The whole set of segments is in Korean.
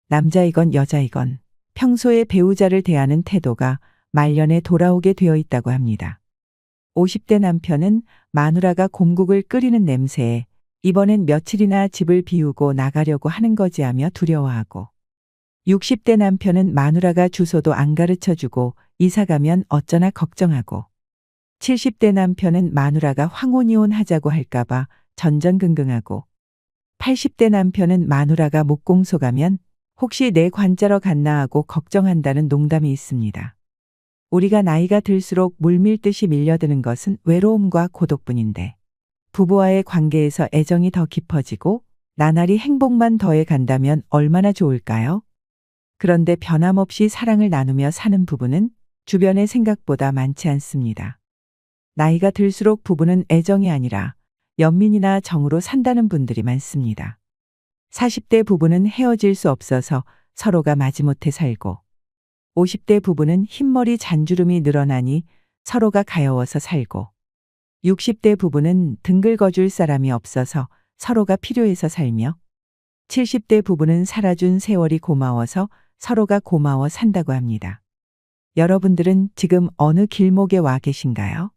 남자이건 여자이건 평소에 배우자를 대하는 태도가 말년에 돌아오게 되어 있다고 합니다. 50대 남편은 마누라가 곰국을 끓이는 냄새에 이번엔 며칠이나 집을 비우고 나가려고 하는 거지 하며 두려워하고, 60대 남편은 마누라가 주소도 안 가르쳐주고 이사 가면 어쩌나 걱정하고, 70대 남편은 마누라가 황혼이혼 하자고 할까봐 전전긍긍하고, 80대 남편은 마누라가 목공소 가면 혹시 내 관자러 갔나 하고 걱정한다는 농담이 있습니다. 우리가 나이가 들수록 물밀듯이 밀려드는 것은 외로움과 고독뿐인데, 부부와의 관계에서 애정이 더 깊어지고 나날이 행복만 더해 간다면 얼마나 좋을까요? 그런데 변함없이 사랑을 나누며 사는 부부는 주변에 생각보다 많지 않습니다. 나이가 들수록 부부는 애정이 아니라 연민이나 정으로 산다는 분들이 많습니다. 40대 부부는 헤어질 수 없어서 서로가 마지못해 살고, 50대 부부는 흰머리 잔주름이 늘어나니 서로가 가여워서 살고, 60대 부부는 등 긁어줄 사람이 없어서 서로가 필요해서 살며, 70대 부부는 살아준 세월이 고마워서 서로가 고마워 산다고 합니다. 여러분들은 지금 어느 길목에 와 계신가요?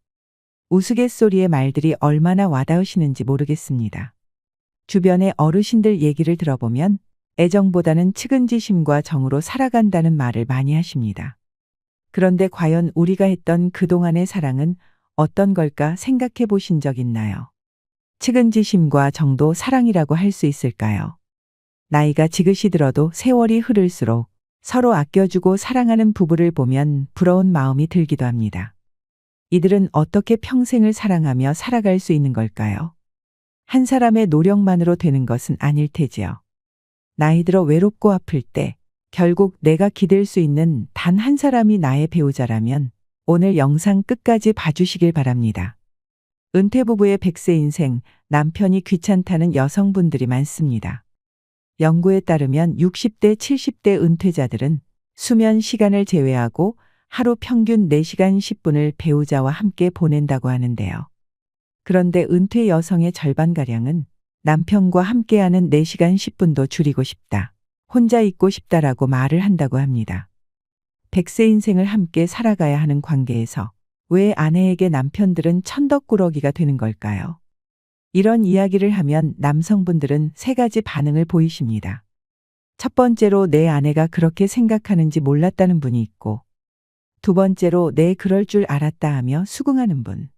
우스갯소리의 말들이 얼마나 와닿으시는지 모르겠습니다. 주변의 어르신들 얘기를 들어보면 애정보다는 측은지심과 정으로 살아간다는 말을 많이 하십니다. 그런데 과연 우리가 했던 그동안의 사랑은 어떤 걸까 생각해 보신 적 있나요? 측은지심과 정도 사랑이라고 할 수 있을까요? 나이가 지긋이 들어도 세월이 흐를수록 서로 아껴주고 사랑하는 부부를 보면 부러운 마음이 들기도 합니다. 이들은 어떻게 평생을 사랑하며 살아갈 수 있는 걸까요? 한 사람의 노력만으로 되는 것은 아닐 테지요. 나이 들어 외롭고 아플 때 결국 내가 기댈 수 있는 단 한 사람이 나의 배우자라면 오늘 영상 끝까지 봐주시길 바랍니다. 은퇴부부의 100세 인생, 남편이 귀찮다는 여성분들이 많습니다. 연구에 따르면 60대, 70대 은퇴자들은 수면 시간을 제외하고 하루 평균 4시간 10분을 배우자와 함께 보낸다고 하는데요. 그런데 은퇴 여성의 절반가량은 남편과 함께하는 4시간 10분도 줄이고 싶다, 혼자 있고 싶다라고 말을 한다고 합니다. 100세 인생을 함께 살아가야 하는 관계에서 왜 아내에게 남편들은 천덕꾸러기가 되는 걸까요? 이런 이야기를 하면 남성분들은 3가지 반응을 보이십니다. 첫 번째로 내 아내가 그렇게 생각하는지 몰랐다는 분이 있고, 두 번째로 내 그럴 줄 알았다 하며 수긍하는 분,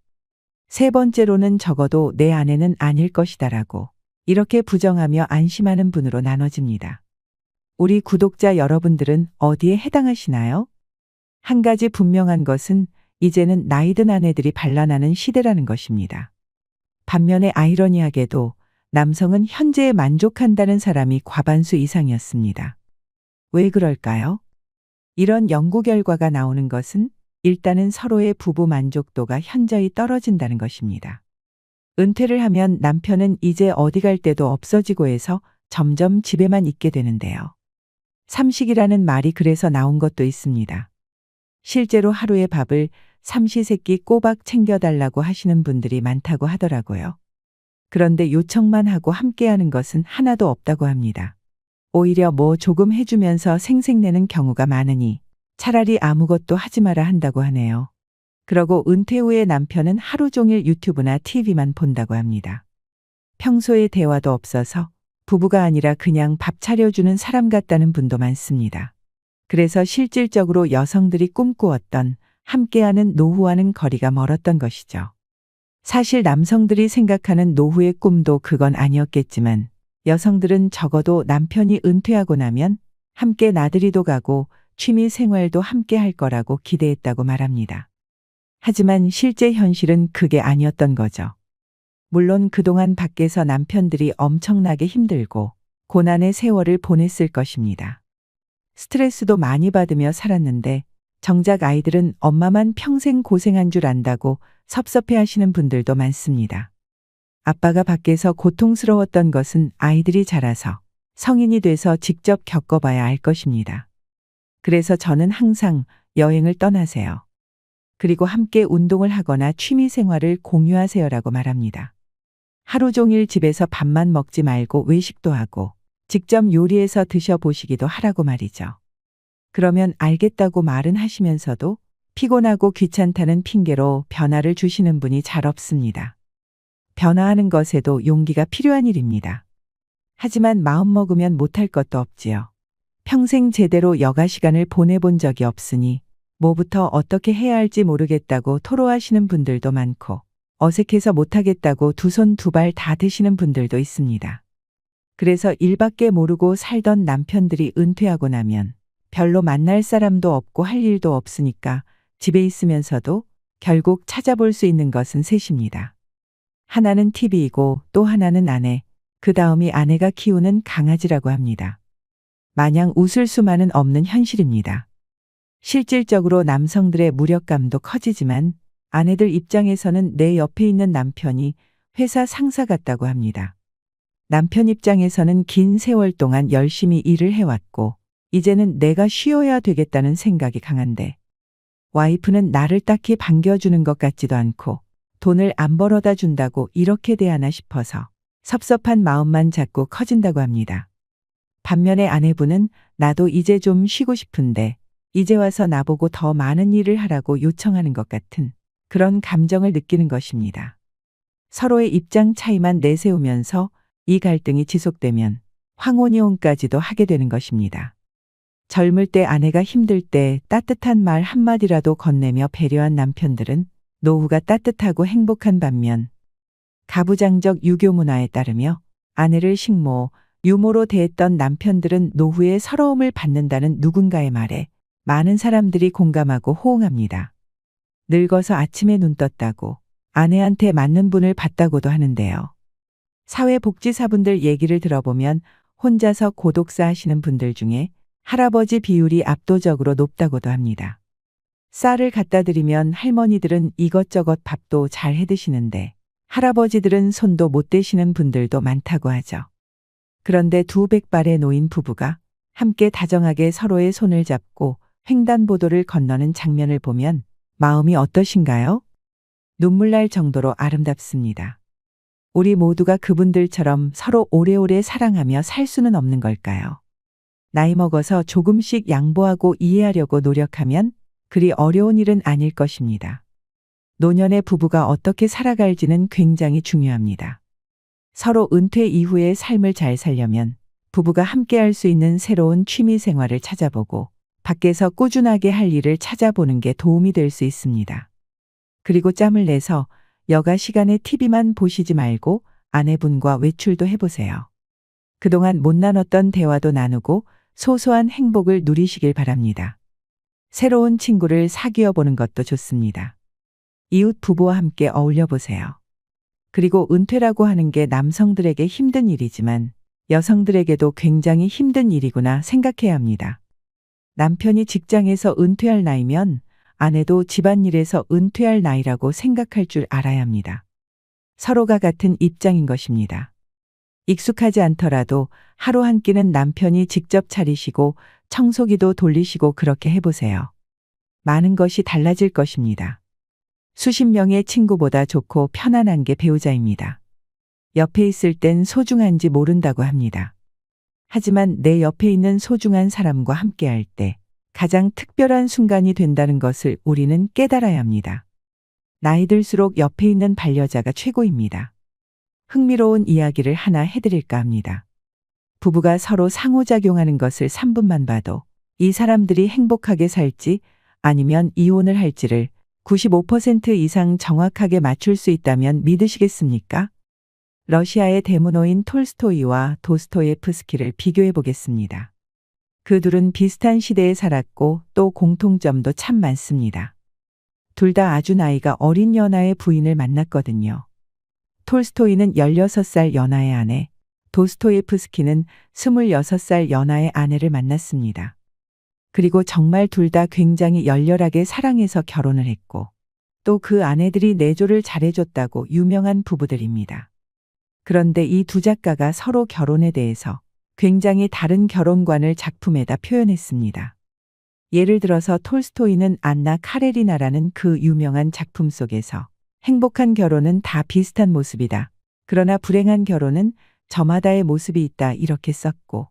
세 번째로는 적어도 내 아내는 아닐 것이다라고 이렇게 부정하며 안심하는 분으로 나눠집니다. 우리 구독자 여러분들은 어디에 해당하시나요? 한 가지 분명한 것은 이제는 나이든 아내들이 반란하는 시대라는 것입니다. 반면에 아이러니하게도 남성은 현재에 만족한다는 사람이 과반수 이상이었습니다. 왜 그럴까요? 이런 연구 결과가 나오는 것은 일단은 서로의 부부 만족도가 현저히 떨어진다는 것입니다. 은퇴를 하면 남편은 이제 어디 갈 데도 없어지고 해서 점점 집에만 있게 되는데요. 삼식이라는 말이 그래서 나온 것도 있습니다. 실제로 하루의 밥을 삼시세끼 꼬박 챙겨달라고 하시는 분들이 많다고 하더라고요. 그런데 요청만 하고 함께하는 것은 하나도 없다고 합니다. 오히려 뭐 조금 해주면서 생색내는 경우가 많으니 차라리 아무것도 하지 마라 한다고 하네요. 그러고 은퇴 후에 남편은 하루 종일 유튜브나 TV만 본다고 합니다. 평소에 대화도 없어서 부부가 아니라 그냥 밥 차려주는 사람 같다는 분도 많습니다. 그래서 실질적으로 여성들이 꿈꾸었던 함께하는 노후와는 거리가 멀었던 것이죠. 사실 남성들이 생각하는 노후의 꿈도 그건 아니었겠지만 여성들은 적어도 남편이 은퇴하고 나면 함께 나들이도 가고 취미 생활도 함께 할 거라고 기대했다고 말합니다. 하지만 실제 현실은 그게 아니었던 거죠. 물론 그동안 밖에서 남편들이 엄청나게 힘들고 고난의 세월을 보냈을 것입니다. 스트레스도 많이 받으며 살았는데 정작 아이들은 엄마만 평생 고생한 줄 안다고 섭섭해하시는 분들도 많습니다. 아빠가 밖에서 고통스러웠던 것은 아이들이 자라서 성인이 돼서 직접 겪어봐야 알 것입니다. 그래서 저는 항상 여행을 떠나세요. 그리고 함께 운동을 하거나 취미 생활을 공유하세요라고 말합니다. 하루 종일 집에서 밥만 먹지 말고 외식도 하고 직접 요리해서 드셔보시기도 하라고 말이죠. 그러면 알겠다고 말은 하시면서도 피곤하고 귀찮다는 핑계로 변화를 주시는 분이 잘 없습니다. 변화하는 것에도 용기가 필요한 일입니다. 하지만 마음먹으면 못할 것도 없지요. 평생 제대로 여가 시간을 보내본 적이 없으니 뭐부터 어떻게 해야 할지 모르겠다고 토로하시는 분들도 많고 어색해서 못하겠다고 두 손 두 발 다 드시는 분들도 있습니다. 그래서 일밖에 모르고 살던 남편들이 은퇴하고 나면 별로 만날 사람도 없고 할 일도 없으니까 집에 있으면서도 결국 찾아볼 수 있는 것은 셋입니다. 하나는 TV이고 또 하나는 아내, 그 다음이 아내가 키우는 강아지라고 합니다. 마냥 웃을 수만은 없는 현실입니다. 실질적으로 남성들의 무력감도 커지지만 아내들 입장에서는 내 옆에 있는 남편이 회사 상사 같다고 합니다. 남편 입장에서는 긴 세월 동안 열심히 일을 해왔고 이제는 내가 쉬어야 되겠다는 생각이 강한데 와이프는 나를 딱히 반겨주는 것 같지도 않고 돈을 안 벌어다 준다고 이렇게 대하나 싶어서 섭섭한 마음만 자꾸 커진다고 합니다. 반면에 아내분은 나도 이제 좀 쉬고 싶은데 이제 와서 나보고 더 많은 일을 하라고 요청하는 것 같은 그런 감정을 느끼는 것입니다. 서로의 입장 차이만 내세우면서 이 갈등이 지속되면 황혼이혼까지도 하게 되는 것입니다. 젊을 때 아내가 힘들 때 따뜻한 말 한마디라도 건네며 배려한 남편들은 노후가 따뜻하고 행복한 반면 가부장적 유교 문화에 따르며 아내를 식모, 유모로 대했던 남편들은 노후에 서러움을 받는다는 누군가의 말에 많은 사람들이 공감하고 호응합니다. 늙어서 아침에 눈 떴다고 아내한테 맞는 분을 봤다고도 하는데요. 사회복지사분들 얘기를 들어보면 혼자서 고독사 하시는 분들 중에 할아버지 비율이 압도적으로 높다고도 합니다. 쌀을 갖다 드리면 할머니들은 이것저것 밥도 잘 해드시는데 할아버지들은 손도 못 대시는 분들도 많다고 하죠. 그런데 두 백발의 노인 부부가 함께 다정하게 서로의 손을 잡고 횡단보도를 건너는 장면을 보면 마음이 어떠신가요? 눈물 날 정도로 아름답습니다. 우리 모두가 그분들처럼 서로 오래오래 사랑하며 살 수는 없는 걸까요? 나이 먹어서 조금씩 양보하고 이해하려고 노력하면 그리 어려운 일은 아닐 것입니다. 노년의 부부가 어떻게 살아갈지는 굉장히 중요합니다. 서로 은퇴 이후의 삶을 잘 살려면 부부가 함께 할 수 있는 새로운 취미 생활을 찾아보고 밖에서 꾸준하게 할 일을 찾아보는 게 도움이 될 수 있습니다. 그리고 짬을 내서 여가 시간에 TV만 보시지 말고 아내분과 외출도 해보세요. 그동안 못 나눴던 대화도 나누고 소소한 행복을 누리시길 바랍니다. 새로운 친구를 사귀어 보는 것도 좋습니다. 이웃 부부와 함께 어울려 보세요. 그리고 은퇴라고 하는 게 남성들에게 힘든 일이지만 여성들에게도 굉장히 힘든 일이구나 생각해야 합니다. 남편이 직장에서 은퇴할 나이면 아내도 집안일에서 은퇴할 나이라고 생각할 줄 알아야 합니다. 서로가 같은 입장인 것입니다. 익숙하지 않더라도 하루 한 끼는 남편이 직접 차리시고 청소기도 돌리시고 그렇게 해보세요. 많은 것이 달라질 것입니다. 수십 명의 친구보다 좋고 편안한 게 배우자입니다. 옆에 있을 땐 소중한지 모른다고 합니다. 하지만 내 옆에 있는 소중한 사람과 함께할 때 가장 특별한 순간이 된다는 것을 우리는 깨달아야 합니다. 나이 들수록 옆에 있는 반려자가 최고입니다. 흥미로운 이야기를 하나 해드릴까 합니다. 부부가 서로 상호작용하는 것을 3분만 봐도 이 사람들이 행복하게 살지 아니면 이혼을 할지를 95% 이상 정확하게 맞출 수 있다면 믿으시겠습니까? 러시아의 대문호인 톨스토이와 도스토예프스키를 비교해 보겠습니다. 그 둘은 비슷한 시대에 살았고 또 공통점도 참 많습니다. 둘 다 아주 나이가 어린 연하의 부인을 만났거든요. 톨스토이는 16살 연하의 아내, 도스토예프스키는 26살 연하의 아내를 만났습니다. 그리고 정말 둘 다 굉장히 열렬하게 사랑해서 결혼을 했고 또 그 아내들이 내조를 잘해줬다고 유명한 부부들입니다. 그런데 이 두 작가가 서로 결혼에 대해서 굉장히 다른 결혼관을 작품에다 표현했습니다. 예를 들어서 톨스토이는 안나 카레리나라는 그 유명한 작품 속에서 행복한 결혼은 다 비슷한 모습이다. 그러나 불행한 결혼은 저마다의 모습이 있다 이렇게 썼고,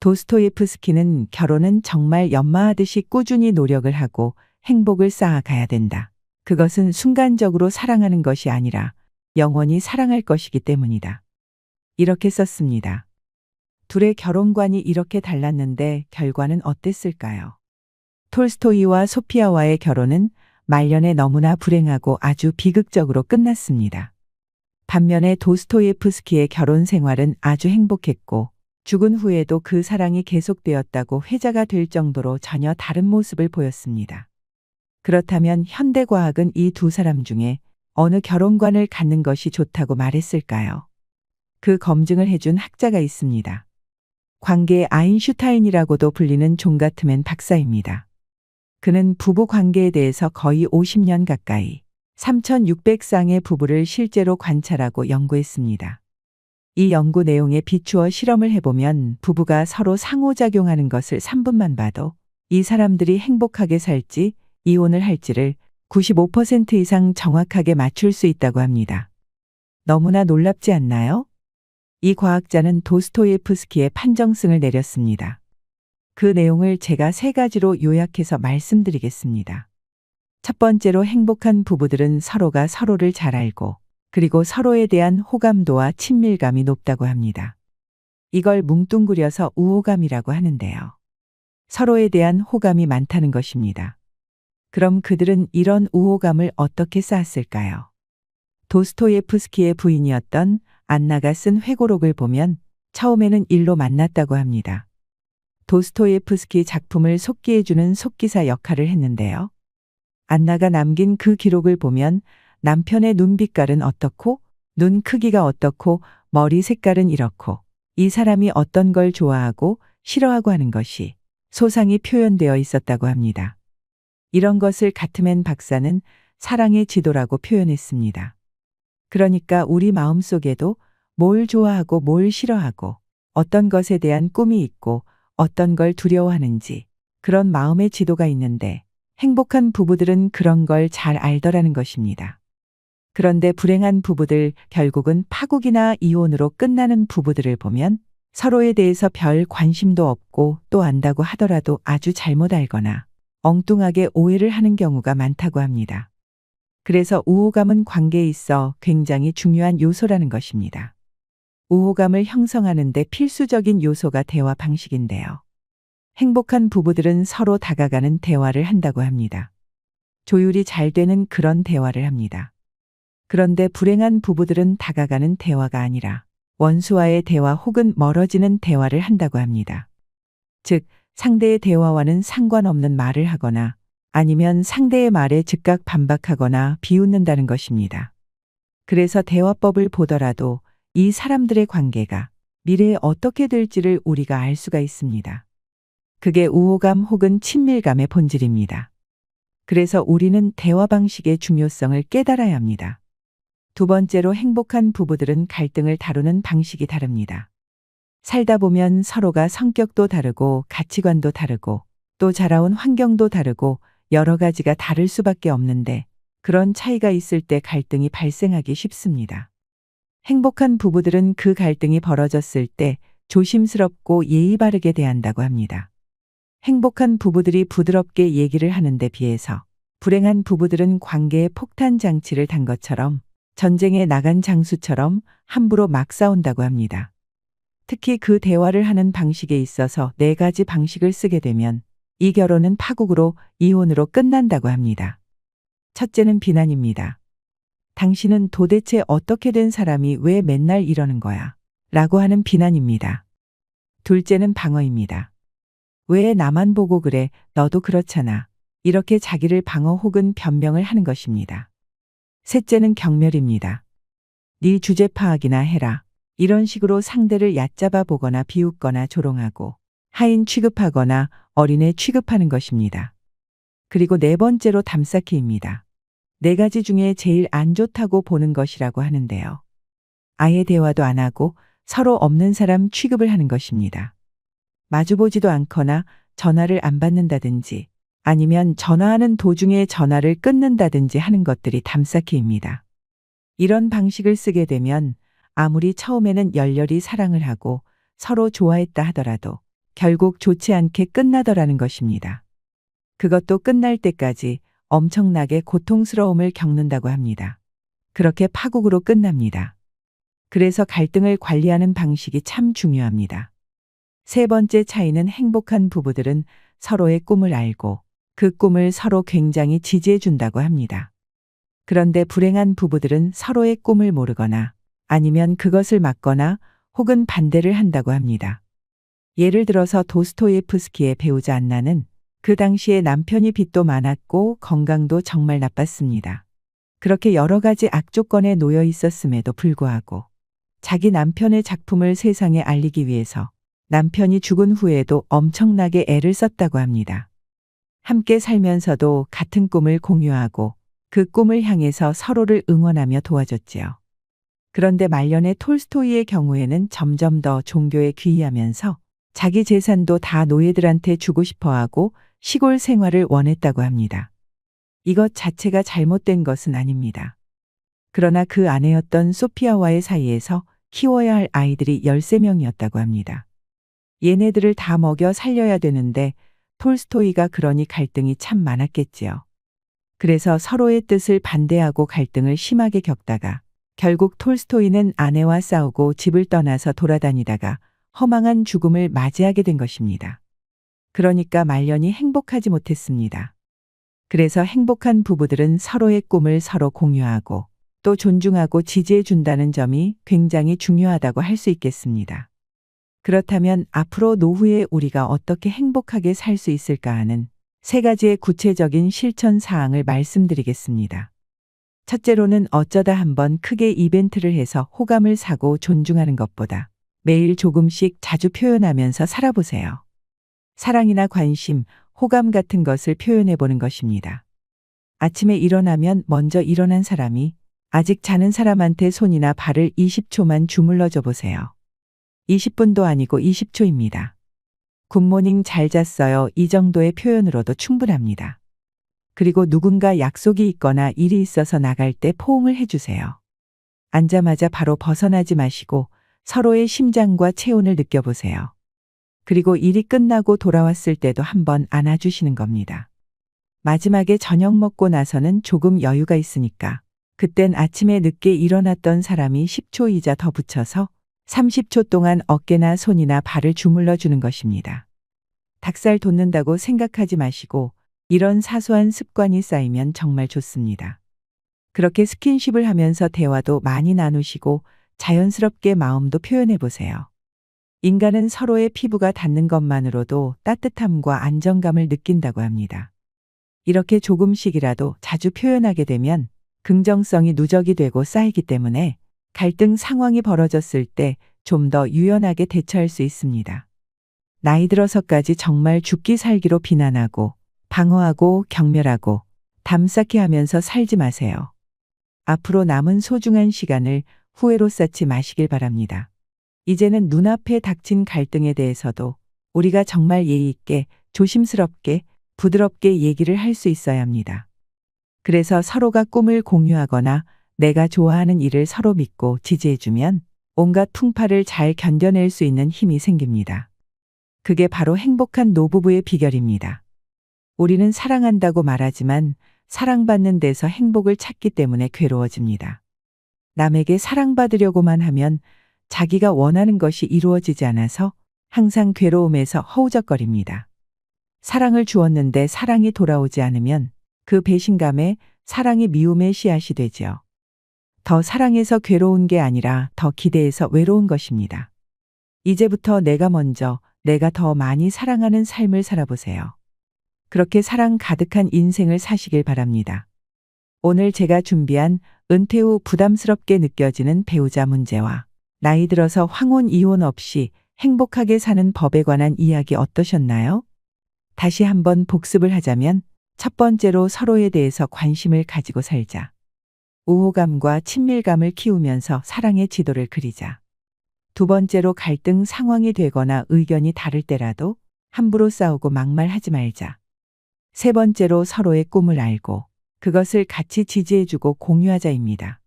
도스토예프스키는 결혼은 정말 연마하듯이 꾸준히 노력을 하고 행복을 쌓아가야 된다. 그것은 순간적으로 사랑하는 것이 아니라 영원히 사랑할 것이기 때문이다. 이렇게 썼습니다. 둘의 결혼관이 이렇게 달랐는데 결과는 어땠을까요? 톨스토이와 소피아와의 결혼은 말년에 너무나 불행하고 아주 비극적으로 끝났습니다. 반면에 도스토예프스키의 결혼 생활은 아주 행복했고 죽은 후에도 그 사랑이 계속되었다고 회자가 될 정도로 전혀 다른 모습을 보였습니다. 그렇다면 현대과학은 이 두 사람 중에 어느 결혼관을 갖는 것이 좋다고 말했을까요? 그 검증을 해준 학자가 있습니다. 관계의 아인슈타인이라고도 불리는 존 가트맨 박사입니다. 그는 부부 관계에 대해서 거의 50년 가까이 3,600쌍의 부부를 실제로 관찰하고 연구했습니다. 이 연구 내용에 비추어 실험을 해보면 부부가 서로 상호작용하는 것을 3분만 봐도 이 사람들이 행복하게 살지 이혼을 할지를 95% 이상 정확하게 맞출 수 있다고 합니다. 너무나 놀랍지 않나요? 이 과학자는 도스토예프스키의 판정승을 내렸습니다. 그 내용을 제가 3가지로 요약해서 말씀드리겠습니다. 첫 번째로 행복한 부부들은 서로가 서로를 잘 알고 그리고 서로에 대한 호감도와 친밀감이 높다고 합니다. 이걸 뭉뚱그려서 우호감이라고 하는데요. 서로에 대한 호감이 많다는 것입니다. 그럼 그들은 이런 우호감을 어떻게 쌓았을까요? 도스토예프스키의 부인이었던 안나가 쓴 회고록을 보면 처음에는 일로 만났다고 합니다. 도스토예프스키 작품을 속기해주는 속기사 역할을 했는데요. 안나가 남긴 그 기록을 보면 남편의 눈빛깔은 어떻고 눈 크기가 어떻고 머리 색깔은 이렇고 이 사람이 어떤 걸 좋아하고 싫어하고 하는 것이 소상히 표현되어 있었다고 합니다. 이런 것을 가트맨 박사는 사랑의 지도라고 표현했습니다. 그러니까 우리 마음속에도 뭘 좋아하고 뭘 싫어하고 어떤 것에 대한 꿈이 있고 어떤 걸 두려워하는지 그런 마음의 지도가 있는데 행복한 부부들은 그런 걸 잘 알더라는 것입니다. 그런데 불행한 부부들, 결국은 파국이나 이혼으로 끝나는 부부들을 보면 서로에 대해서 별 관심도 없고 또 안다고 하더라도 아주 잘못 알거나 엉뚱하게 오해를 하는 경우가 많다고 합니다. 그래서 우호감은 관계에 있어 굉장히 중요한 요소라는 것입니다. 우호감을 형성하는 데 필수적인 요소가 대화 방식인데요. 행복한 부부들은 서로 다가가는 대화를 한다고 합니다. 조율이 잘 되는 그런 대화를 합니다. 그런데 불행한 부부들은 다가가는 대화가 아니라 원수와의 대화 혹은 멀어지는 대화를 한다고 합니다. 즉, 상대의 대화와는 상관없는 말을 하거나 아니면 상대의 말에 즉각 반박하거나 비웃는다는 것입니다. 그래서 대화법을 보더라도 이 사람들의 관계가 미래에 어떻게 될지를 우리가 알 수가 있습니다. 그게 우호감 혹은 친밀감의 본질입니다. 그래서 우리는 대화 방식의 중요성을 깨달아야 합니다. 두 번째로 행복한 부부들은 갈등을 다루는 방식이 다릅니다. 살다 보면 서로가 성격도 다르고 가치관도 다르고 또 자라온 환경도 다르고 여러 가지가 다를 수밖에 없는데 그런 차이가 있을 때 갈등이 발생하기 쉽습니다. 행복한 부부들은 그 갈등이 벌어졌을 때 조심스럽고 예의 바르게 대한다고 합니다. 행복한 부부들이 부드럽게 얘기를 하는 데 비해서 불행한 부부들은 관계에 폭탄 장치를 단 것처럼 전쟁에 나간 장수처럼 함부로 막 싸운다고 합니다. 특히 그 대화를 하는 방식에 있어서 4가지 방식을 쓰게 되면 이 결혼은 파국으로 이혼으로 끝난다고 합니다. 첫째는 비난입니다. 당신은 도대체 어떻게 된 사람이 왜 맨날 이러는 거야? 라고 하는 비난입니다. 둘째는 방어입니다. 왜 나만 보고 그래? 너도 그렇잖아. 이렇게 자기를 방어 혹은 변명을 하는 것입니다. 셋째는 경멸입니다. 네 주제 파악이나 해라. 이런 식으로 상대를 얕잡아 보거나 비웃거나 조롱하고 하인 취급하거나 어린애 취급하는 것입니다. 그리고 4번째로 담쌓기입니다. 4가지 중에 제일 안 좋다고 보는 것이라고 하는데요. 아예 대화도 안 하고 서로 없는 사람 취급을 하는 것입니다. 마주보지도 않거나 전화를 안 받는다든지 아니면 전화하는 도중에 전화를 끊는다든지 하는 것들이 담쌓기입니다. 이런 방식을 쓰게 되면 아무리 처음에는 열렬히 사랑을 하고 서로 좋아했다 하더라도 결국 좋지 않게 끝나더라는 것입니다. 그것도 끝날 때까지 엄청나게 고통스러움을 겪는다고 합니다. 그렇게 파국으로 끝납니다. 그래서 갈등을 관리하는 방식이 참 중요합니다. 세 번째 차이는 행복한 부부들은 서로의 꿈을 알고 그 꿈을 서로 굉장히 지지해 준다고 합니다. 그런데 불행한 부부들은 서로의 꿈을 모르거나 아니면 그것을 막거나 혹은 반대를 한다고 합니다. 예를 들어서 도스토예프스키의 배우자 안나는 그 당시에 남편이 빚도 많았고 건강도 정말 나빴습니다. 그렇게 여러 가지 악조건에 놓여 있었음에도 불구하고 자기 남편의 작품을 세상에 알리기 위해서 남편이 죽은 후에도 엄청나게 애를 썼다고 합니다. 함께 살면서도 같은 꿈을 공유하고 그 꿈을 향해서 서로를 응원하며 도와줬지요. 그런데 말년의 톨스토이의 경우에는 점점 더 종교에 귀의하면서 자기 재산도 다 노예들한테 주고 싶어하고 시골 생활을 원했다고 합니다. 이것 자체가 잘못된 것은 아닙니다. 그러나 그 아내였던 소피아와의 사이에서 키워야 할 아이들이 13명이었다고 합니다. 얘네들을 다 먹여 살려야 되는데 톨스토이가 그러니 갈등이 참 많았겠지요. 그래서 서로의 뜻을 반대하고 갈등을 심하게 겪다가 결국 톨스토이는 아내와 싸우고 집을 떠나서 돌아다니다가 허망한 죽음을 맞이하게 된 것입니다. 그러니까 말년이 행복하지 못했습니다. 그래서 행복한 부부들은 서로의 꿈을 서로 공유하고 또 존중하고 지지해 준다는 점이 굉장히 중요하다고 할 수 있겠습니다. 그렇다면 앞으로 노후에 우리가 어떻게 행복하게 살 수 있을까 하는 세 가지의 구체적인 실천 사항을 말씀드리겠습니다. 첫째로는 어쩌다 한번 크게 이벤트를 해서 호감을 사고 존중하는 것보다 매일 조금씩 자주 표현하면서 살아보세요. 사랑이나 관심, 호감 같은 것을 표현해 보는 것입니다. 아침에 일어나면 먼저 일어난 사람이 아직 자는 사람한테 손이나 발을 20초만 주물러 줘 보세요. 20분도 아니고 20초입니다. 굿모닝 잘 잤어요. 이 정도의 표현으로도 충분합니다. 그리고 누군가 약속이 있거나 일이 있어서 나갈 때 포옹을 해주세요. 앉자마자 바로 벗어나지 마시고 서로의 심장과 체온을 느껴보세요. 그리고 일이 끝나고 돌아왔을 때도 한번 안아주시는 겁니다. 마지막에 저녁 먹고 나서는 조금 여유가 있으니까 그땐 아침에 늦게 일어났던 사람이 10초이자 더 붙여서 30초 동안 어깨나 손이나 발을 주물러 주는 것입니다. 닭살 돋는다고 생각하지 마시고 이런 사소한 습관이 쌓이면 정말 좋습니다. 그렇게 스킨십을 하면서 대화도 많이 나누시고 자연스럽게 마음도 표현해 보세요. 인간은 서로의 피부가 닿는 것만으로도 따뜻함과 안정감을 느낀다고 합니다. 이렇게 조금씩이라도 자주 표현하게 되면 긍정성이 누적이 되고 쌓이기 때문에 갈등 상황이 벌어졌을 때 좀 더 유연하게 대처할 수 있습니다. 나이 들어서까지 정말 죽기 살기로 비난하고 방어하고 경멸하고 담쌓기 하면서 살지 마세요. 앞으로 남은 소중한 시간을 후회로 쌓지 마시길 바랍니다. 이제는 눈앞에 닥친 갈등에 대해서도 우리가 정말 예의 있게 조심스럽게 부드럽게 얘기를 할 수 있어야 합니다. 그래서 서로가 꿈을 공유하거나 내가 좋아하는 일을 서로 믿고 지지해주면 온갖 풍파를 잘 견뎌낼 수 있는 힘이 생깁니다. 그게 바로 행복한 노부부의 비결입니다. 우리는 사랑한다고 말하지만 사랑받는 데서 행복을 찾기 때문에 괴로워집니다. 남에게 사랑받으려고만 하면 자기가 원하는 것이 이루어지지 않아서 항상 괴로움에서 허우적거립니다. 사랑을 주었는데 사랑이 돌아오지 않으면 그 배신감에 사랑이 미움의 씨앗이 되지요. 더 사랑해서 괴로운 게 아니라 더 기대해서 외로운 것입니다. 이제부터 내가 먼저, 내가 더 많이 사랑하는 삶을 살아보세요. 그렇게 사랑 가득한 인생을 사시길 바랍니다. 오늘 제가 준비한 은퇴 후 부담스럽게 느껴지는 배우자 문제와 나이 들어서 황혼 이혼 없이 행복하게 사는 법에 관한 이야기 어떠셨나요? 다시 한번 복습을 하자면 첫 번째로 서로에 대해서 관심을 가지고 살자. 우호감과 친밀감을 키우면서 사랑의 지도를 그리자. 두 번째로 갈등 상황이 되거나 의견이 다를 때라도 함부로 싸우고 막말하지 말자. 세 번째로 서로의 꿈을 알고 그것을 같이 지지해주고 공유하자입니다.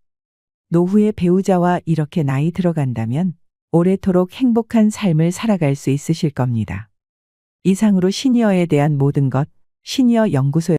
노후의 배우자와 이렇게 나이 들어간다면 오래도록 행복한 삶을 살아갈 수 있으실 겁니다. 이상으로 시니어에 대한 모든 것, 시니어 연구소